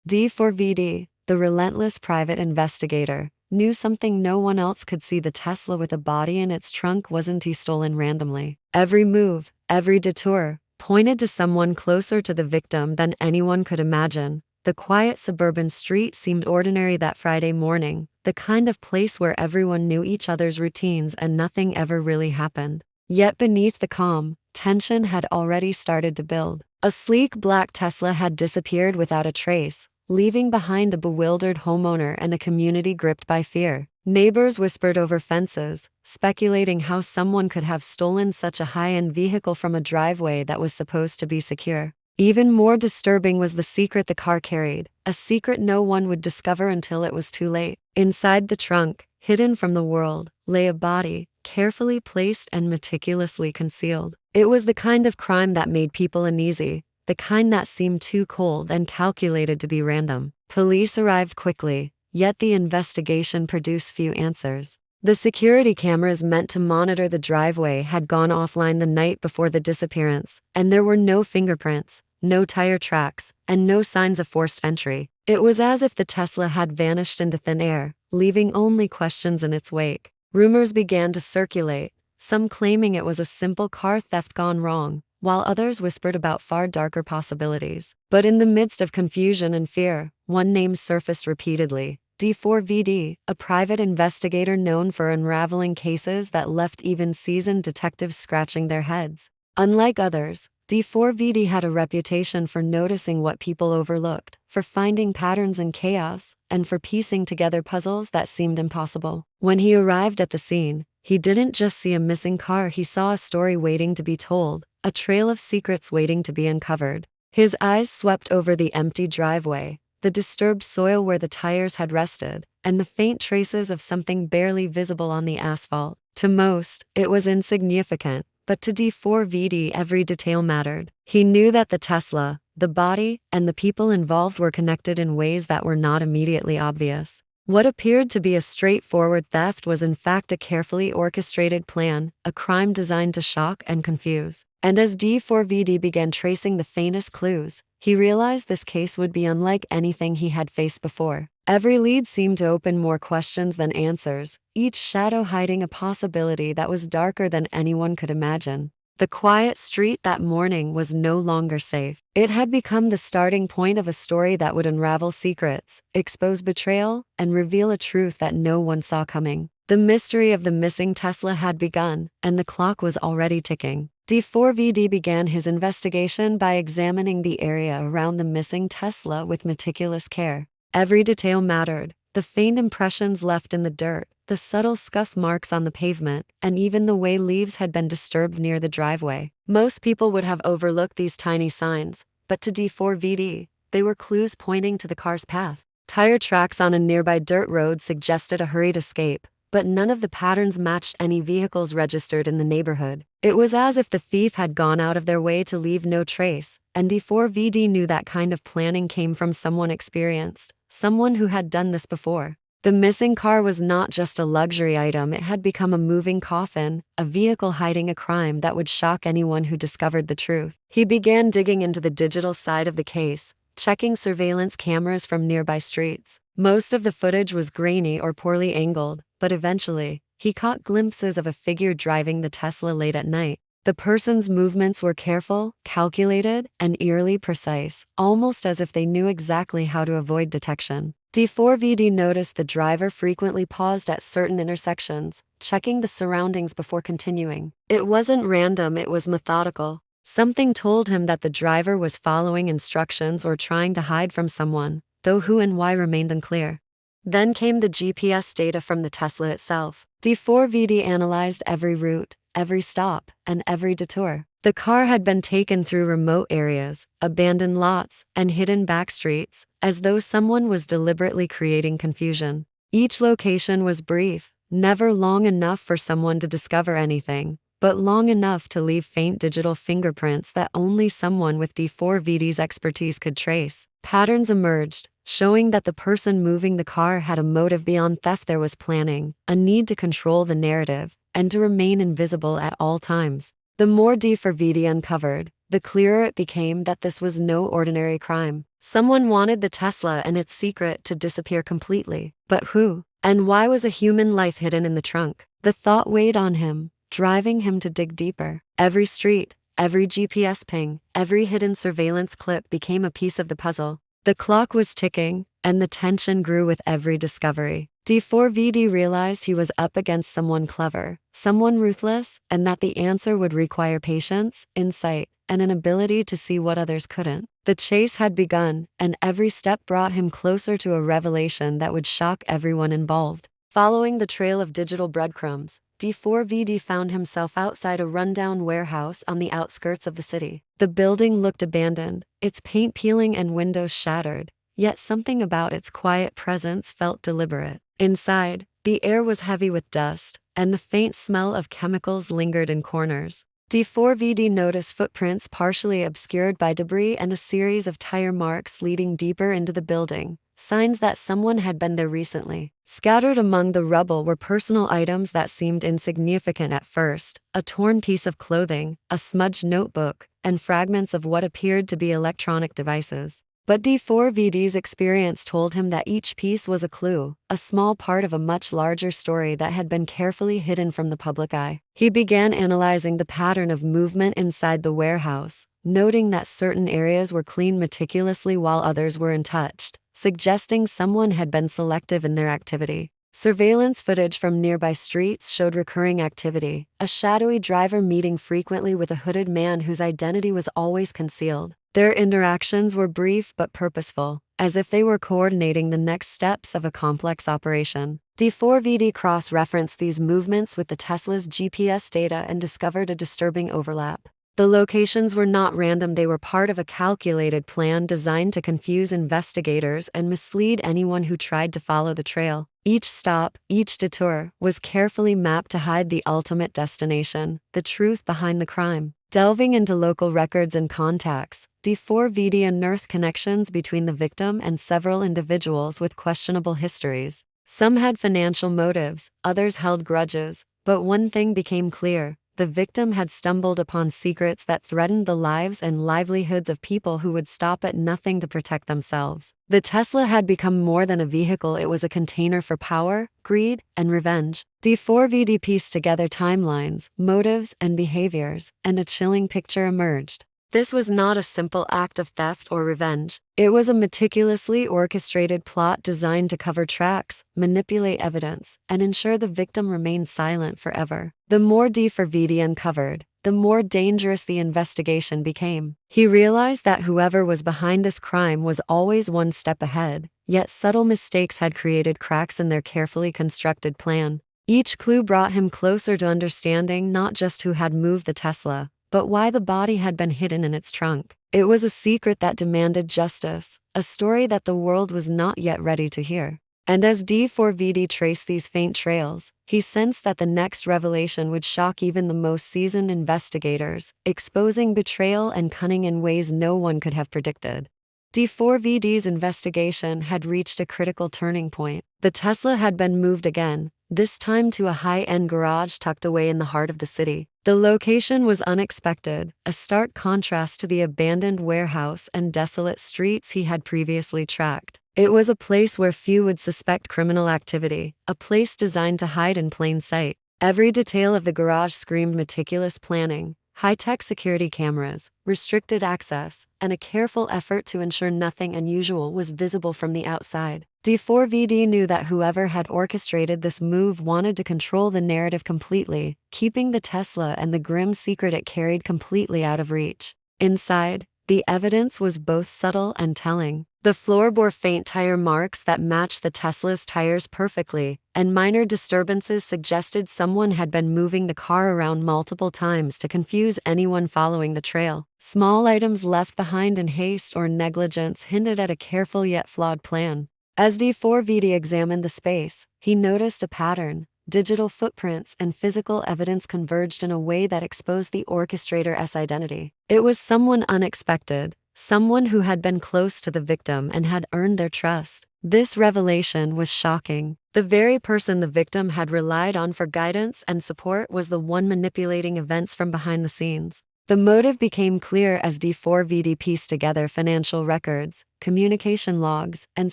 D4VD, the relentless private investigator, knew something no one else could see. The Tesla with a body in its trunk wasn't stolen randomly. Every move, every detour, pointed to someone closer to the victim than anyone could imagine. The quiet suburban street seemed ordinary that Friday morning, the kind of place where everyone knew each other's routines and nothing ever really happened. Yet beneath the calm, tension had already started to build. A sleek black Tesla had disappeared without a trace, leaving behind a bewildered homeowner and a community gripped by fear. Neighbors whispered over fences, speculating how someone could have stolen such a high-end vehicle from a driveway that was supposed to be secure. Even more disturbing was the secret the car carried, a secret no one would discover until it was too late. Inside the trunk, hidden from the world, lay a body, carefully placed and meticulously concealed. It was the kind of crime that made people uneasy, the kind that seemed too cold and calculated to be random. Police arrived quickly, yet the investigation produced few answers. The security cameras meant to monitor the driveway had gone offline the night before the disappearance, and there were no fingerprints, no tire tracks, and no signs of forced entry. It was as if the Tesla had vanished into thin air, leaving only questions in its wake. Rumors began to circulate, some claiming it was a simple car theft gone wrong, while others whispered about far darker possibilities. But in the midst of confusion and fear, one name surfaced repeatedly: D4VD, a private investigator known for unraveling cases that left even seasoned detectives scratching their heads. Unlike others, D4VD had a reputation for noticing what people overlooked, for finding patterns in chaos, and for piecing together puzzles that seemed impossible. When he arrived at the scene, he didn't just see a missing car, he saw a story waiting to be told, a trail of secrets waiting to be uncovered. His eyes swept over the empty driveway, the disturbed soil where the tires had rested, and the faint traces of something barely visible on the asphalt. To most, it was insignificant, but to D4VD every detail mattered. He knew that the Tesla, the body, and the people involved were connected in ways that were not immediately obvious. What appeared to be a straightforward theft was in fact a carefully orchestrated plan, a crime designed to shock and confuse. And as D4VD began tracing the faintest clues, he realized this case would be unlike anything he had faced before. Every lead seemed to open more questions than answers, each shadow hiding a possibility that was darker than anyone could imagine. The quiet street that morning was no longer safe. It had become the starting point of a story that would unravel secrets, expose betrayal, and reveal a truth that no one saw coming. The mystery of the missing Tesla had begun, and the clock was already ticking. D4VD began his investigation by examining the area around the missing Tesla with meticulous care. Every detail mattered: the faint impressions left in the dirt, the subtle scuff marks on the pavement, and even the way leaves had been disturbed near the driveway. Most people would have overlooked these tiny signs, but to D4VD, they were clues pointing to the car's path. Tire tracks on a nearby dirt road suggested a hurried escape, but none of the patterns matched any vehicles registered in the neighborhood. It was as if the thief had gone out of their way to leave no trace, and D4VD knew that kind of planning came from someone experienced, someone who had done this before. The missing car was not just a luxury item, it had become a moving coffin, a vehicle hiding a crime that would shock anyone who discovered the truth. He began digging into the digital side of the case, checking surveillance cameras from nearby streets. Most of the footage was grainy or poorly angled, but eventually, he caught glimpses of a figure driving the Tesla late at night. The person's movements were careful, calculated, and eerily precise, almost as if they knew exactly how to avoid detection. D4VD noticed the driver frequently paused at certain intersections, checking the surroundings before continuing. It wasn't random, it was methodical. Something told him that the driver was following instructions or trying to hide from someone, though who and why remained unclear. Then came the GPS data from the Tesla itself. D4VD analyzed every route, every stop, and every detour. The car had been taken through remote areas, abandoned lots, and hidden back streets, as though someone was deliberately creating confusion. Each location was brief, never long enough for someone to discover anything, but long enough to leave faint digital fingerprints that only someone with D4VD's expertise could trace. Patterns emerged, showing that the person moving the car had a motive beyond theft. There was planning, a need to control the narrative, and to remain invisible at all times. The more D4VD uncovered, the clearer it became that this was no ordinary crime. Someone wanted the Tesla and its secret to disappear completely. But who? And why was a human life hidden in the trunk? The thought weighed on him, driving him to dig deeper. Every street, every GPS ping, every hidden surveillance clip became a piece of the puzzle. The clock was ticking, and the tension grew with every discovery. D4VD realized he was up against someone clever, someone ruthless, and that the answer would require patience, insight, and an ability to see what others couldn't. The chase had begun, and every step brought him closer to a revelation that would shock everyone involved. Following the trail of digital breadcrumbs, D4VD found himself outside a rundown warehouse on the outskirts of the city. The building looked abandoned, its paint peeling and windows shattered, yet something about its quiet presence felt deliberate. Inside, the air was heavy with dust, and the faint smell of chemicals lingered in corners. D4VD noticed footprints partially obscured by debris and a series of tire marks leading deeper into the building, signs that someone had been there recently. Scattered among the rubble were personal items that seemed insignificant at first: a torn piece of clothing, a smudged notebook, and fragments of what appeared to be electronic devices. But D4VD's experience told him that each piece was a clue, a small part of a much larger story that had been carefully hidden from the public eye. He began analyzing the pattern of movement inside the warehouse, noting that certain areas were cleaned meticulously while others were untouched, suggesting someone had been selective in their activity. Surveillance footage from nearby streets showed recurring activity, a shadowy driver meeting frequently with a hooded man whose identity was always concealed. Their interactions were brief but purposeful, as if they were coordinating the next steps of a complex operation. D4VD cross-referenced these movements with the Tesla's GPS data and discovered a disturbing overlap. The locations were not random, they were part of a calculated plan designed to confuse investigators and mislead anyone who tried to follow the trail. Each stop, each detour, was carefully mapped to hide the ultimate destination, the truth behind the crime. Delving into local records and contacts, D4VD unearthed connections between the victim and several individuals with questionable histories. Some had financial motives, others held grudges, but one thing became clear: the victim had stumbled upon secrets that threatened the lives and livelihoods of people who would stop at nothing to protect themselves. The Tesla had become more than a vehicle, it was a container for power, greed, and revenge. D4VD pieced together timelines, motives, and behaviors, and a chilling picture emerged. This was not a simple act of theft or revenge. It was a meticulously orchestrated plot designed to cover tracks, manipulate evidence, and ensure the victim remained silent forever. The more D4VD uncovered, the more dangerous the investigation became. He realized that whoever was behind this crime was always one step ahead, yet subtle mistakes had created cracks in their carefully constructed plan. Each clue brought him closer to understanding not just who had moved the Tesla, but why the body had been hidden in its trunk. It was a secret that demanded justice, a story that the world was not yet ready to hear. And as D4VD traced these faint trails, he sensed that the next revelation would shock even the most seasoned investigators, exposing betrayal and cunning in ways no one could have predicted. D4VD's investigation had reached a critical turning point. The Tesla had been moved again, this time to a high-end garage tucked away in the heart of the city. The location was unexpected, a stark contrast to the abandoned warehouse and desolate streets he had previously tracked. It was a place where few would suspect criminal activity, a place designed to hide in plain sight. Every detail of the garage screamed meticulous planning: high-tech security cameras, restricted access, and a careful effort to ensure nothing unusual was visible from the outside. D4VD knew that whoever had orchestrated this move wanted to control the narrative completely, keeping the Tesla and the grim secret it carried completely out of reach. Inside, the evidence was both subtle and telling. The floor bore faint tire marks that matched the Tesla's tires perfectly, and minor disturbances suggested someone had been moving the car around multiple times to confuse anyone following the trail. Small items left behind in haste or negligence hinted at a careful yet flawed plan. As D4VD examined the space, he noticed a pattern. Digital footprints and physical evidence converged in a way that exposed the orchestrator's identity. It was someone unexpected, someone who had been close to the victim and had earned their trust. This revelation was shocking. The very person the victim had relied on for guidance and support was the one manipulating events from behind the scenes. The motive became clear as D4VD pieced together financial records, communication logs, and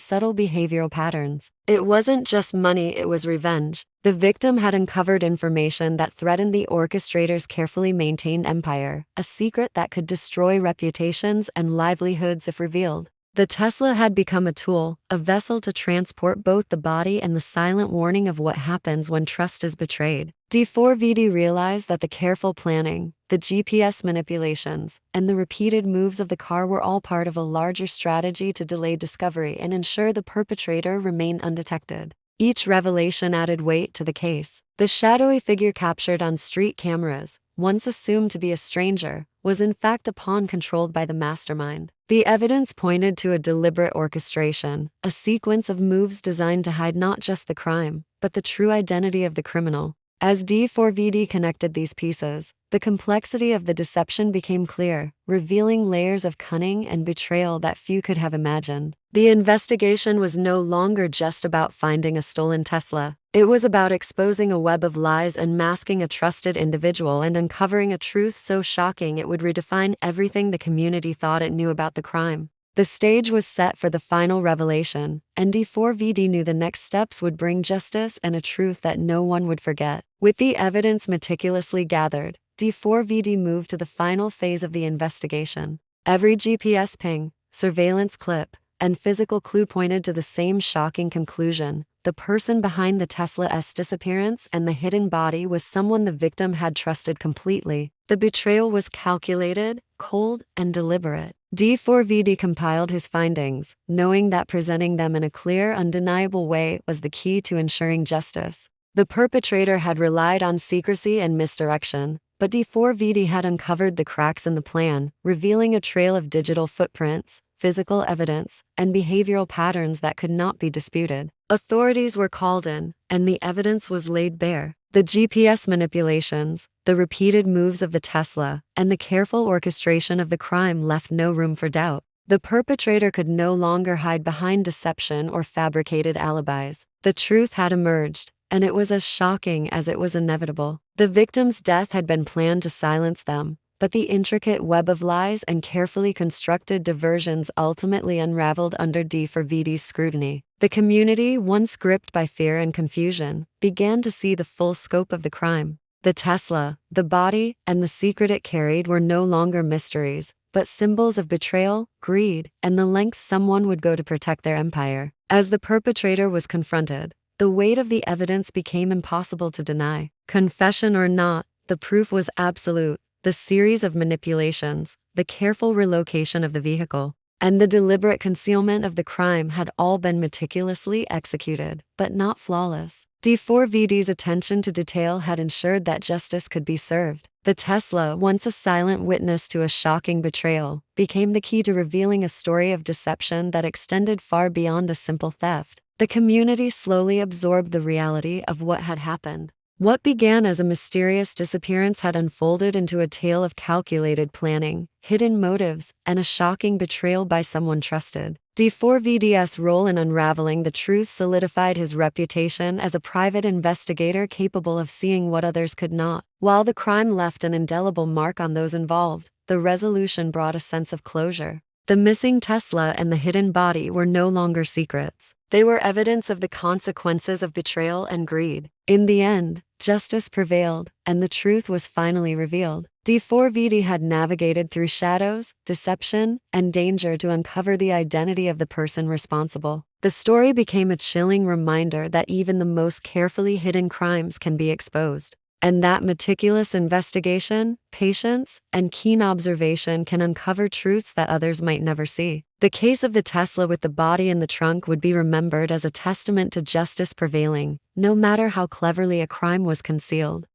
subtle behavioral patterns. It wasn't just money, it was revenge. The victim had uncovered information that threatened the orchestrator's carefully maintained empire, a secret that could destroy reputations and livelihoods if revealed. The Tesla had become a tool, a vessel to transport both the body and the silent warning of what happens when trust is betrayed. D4VD realized that the careful planning, the GPS manipulations, and the repeated moves of the car were all part of a larger strategy to delay discovery and ensure the perpetrator remained undetected. Each revelation added weight to the case. The shadowy figure captured on street cameras, once assumed to be a stranger, was in fact a pawn controlled by the mastermind. The evidence pointed to a deliberate orchestration, a sequence of moves designed to hide not just the crime, but the true identity of the criminal. As D4VD connected these pieces, the complexity of the deception became clear, revealing layers of cunning and betrayal that few could have imagined. The investigation was no longer just about finding a stolen Tesla. It was about exposing a web of lies and masking a trusted individual and uncovering a truth so shocking it would redefine everything the community thought it knew about the crime. The stage was set for the final revelation, and D4VD knew the next steps would bring justice and a truth that no one would forget. With the evidence meticulously gathered, D4VD moved to the final phase of the investigation. Every GPS ping, surveillance clip, and physical clue pointed to the same shocking conclusion. The person behind the Tesla's disappearance and the hidden body was someone the victim had trusted completely. The betrayal was calculated, cold, and deliberate. D4VD compiled his findings, knowing that presenting them in a clear, undeniable way was the key to ensuring justice. The perpetrator had relied on secrecy and misdirection, but D4VD had uncovered the cracks in the plan, revealing a trail of digital footprints, physical evidence, and behavioral patterns that could not be disputed. Authorities were called in, and the evidence was laid bare. The GPS manipulations, the repeated moves of the Tesla, and the careful orchestration of the crime left no room for doubt. The perpetrator could no longer hide behind deception or fabricated alibis. The truth had emerged, and it was as shocking as it was inevitable. The victim's death had been planned to silence them, but the intricate web of lies and carefully constructed diversions ultimately unraveled under D4VD's scrutiny. The community, once gripped by fear and confusion, began to see the full scope of the crime. The Tesla, the body, and the secret it carried were no longer mysteries, but symbols of betrayal, greed, and the lengths someone would go to protect their empire. As the perpetrator was confronted, the weight of the evidence became impossible to deny. Confession or not, the proof was absolute. The series of manipulations, the careful relocation of the vehicle, and the deliberate concealment of the crime had all been meticulously executed, but not flawless. D4VD's attention to detail had ensured that justice could be served. The Tesla, once a silent witness to a shocking betrayal, became the key to revealing a story of deception that extended far beyond a simple theft. The community slowly absorbed the reality of what had happened. What began as a mysterious disappearance had unfolded into a tale of calculated planning, hidden motives, and a shocking betrayal by someone trusted. D4VD's role in unraveling the truth solidified his reputation as a private investigator capable of seeing what others could not. While the crime left an indelible mark on those involved, the resolution brought a sense of closure. The missing Tesla and the hidden body were no longer secrets. They were evidence of the consequences of betrayal and greed. In the end, justice prevailed, and the truth was finally revealed. D4VD had navigated through shadows, deception, and danger to uncover the identity of the person responsible. The story became a chilling reminder that even the most carefully hidden crimes can be exposed. And that meticulous investigation, patience, and keen observation can uncover truths that others might never see. The case of the Tesla with the body in the trunk would be remembered as a testament to justice prevailing, no matter how cleverly a crime was concealed.